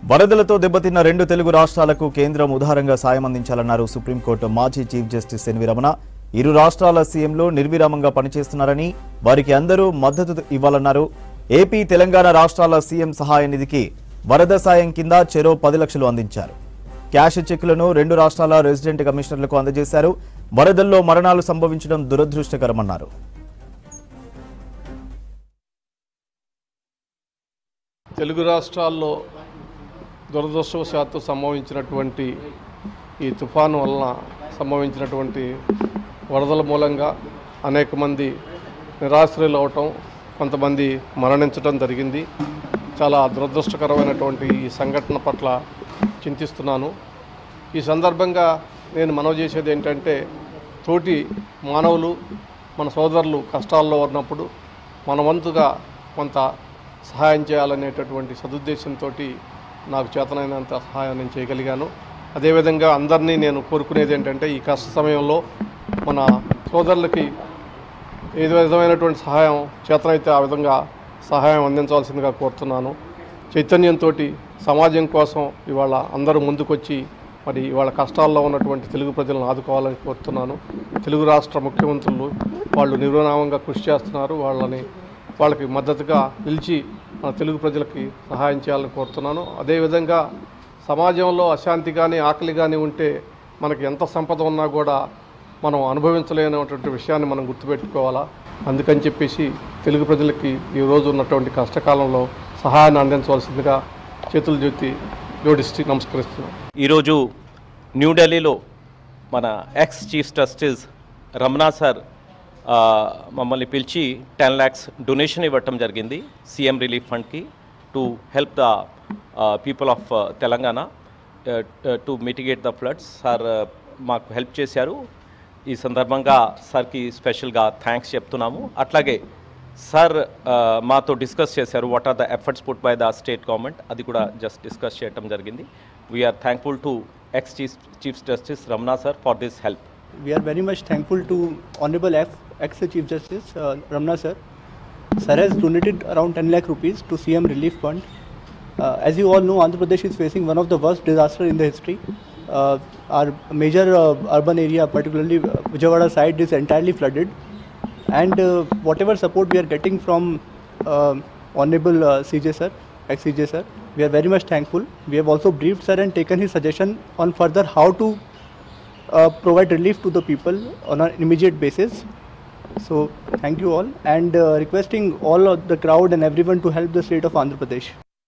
వరదలతో దెబ్బతిన్న రెండు తెలుగు రాష్ట్రాలకు కేంద్రం ఉదారంగా సాయం అందించాలన్నారు సుప్రీంకోర్టు మాజీ చీఫ్ జస్టిస్ ఎన్వి రమణ. ఇరు రాష్ట్రాల సీఎంలు నిర్విరామంగా పనిచేస్తున్నారని, వారికి అందరూ మద్దతు ఇవ్వాలన్నారు. ఏపీ, తెలంగాణ రాష్ట్రాల సీఎం సహాయ నిధికి వరద సాయం కింద చెరో 10 లక్షలు అందించారు. క్యాష్ చెక్కులను రెండు రాష్ట్రాల రెసిడెంట్ కమిషనర్లకు అందజేశారు. వరదల్లో మరణాలు సంభవించడం దురదృష్టకరమన్నారు. తెలుగు రాష్ట్రాల్లో దురదృష్టవశాత్తు సంభవించినటువంటి ఈ తుఫాను వలన సంభవించినటువంటి వరదల మూలంగా అనేక మంది నిరాశ్రయులు అవటం, కొంతమంది మరణించడం జరిగింది. చాలా దురదృష్టకరమైనటువంటి ఈ సంఘటన పట్ల చింతిస్తున్నాను. ఈ సందర్భంగా నేను మనవి చేసేది ఏంటంటే, తోటి మానవులు, మన సోదరులు కష్టాల్లో ఉన్నప్పుడు మన వంతుగా కొంత సహాయం చేయాలనేటటువంటి సదుద్దేశంతో నాకు చేతనైనంత సహాయం నేను చేయగలిగాను. అదేవిధంగా అందరినీ నేను కోరుకునేది ఏంటంటే, ఈ కష్ట సమయంలో మన సోదరులకి ఏ విధమైనటువంటి సహాయం చేతనైతే ఆ విధంగా సహాయం అందించవలసిందిగా కోరుతున్నాను. చైతన్యంతో సమాజం కోసం ఇవాళ అందరూ ముందుకొచ్చి మరి ఇవాళ కష్టాల్లో ఉన్నటువంటి తెలుగు ప్రజలను ఆదుకోవాలని కోరుతున్నాను. తెలుగు రాష్ట్ర ముఖ్యమంత్రులు వాళ్ళు నిర్విరామంగా కృషి చేస్తున్నారు. వాళ్ళకి మద్దతుగా నిలిచి మన తెలుగు ప్రజలకి సహాయం చేయాలని కోరుతున్నాను. అదేవిధంగా సమాజంలో అశాంతి కానీ ఆకలి కానీ ఉంటే మనకి ఎంత సంపద ఉన్నా కూడా మనం అనుభవించలేనటువంటి విషయాన్ని మనం గుర్తుపెట్టుకోవాలా. అందుకని చెప్పేసి తెలుగు ప్రజలకి ఈరోజు ఉన్నటువంటి కష్టకాలంలో సహాయాన్ని అందించవలసిందిగా చేతులు జోడిస్తూ నమస్కరిస్తున్నాను. ఈరోజు న్యూఢిల్లీలో మన ex chief justice Ramana sir మమ్మల్ని పిలిచి 10 lakhs డొనేషన్ ఇవ్వటం జరిగింది సీఎం రిలీఫ్ ఫండ్కి to help the people of Telangana to mitigate the floods. Sir మాకు హెల్ప్ చేశారు. ఈ సందర్భంగా సార్కి స్పెషల్గా థ్యాంక్స్ చెప్తున్నాము. అట్లాగే సార్ మాతో డిస్కస్ చేశారు what are the efforts put by the state government, అది కూడా జస్ట్ డిస్కస్ చేయటం జరిగింది. We are thankful to ex chief justice Ramana sir for this help. We are very much thankful to Honorable ex-Chief Justice Ramana sir. Sir has donated around 10 lakh rupees to CM Relief Fund. As you all know, Andhra Pradesh is facing one of the worst disasters in the history. Our major urban area, particularly Vijayawada side, is entirely flooded. And whatever support we are getting from Honorable CJ sir, ex-CJ sir, we are very much thankful. We have also briefed sir and taken his suggestion on further how to provide relief to the people on an immediate basis. So thank you all, and requesting all of the crowd and everyone to help the state of Andhra Pradesh.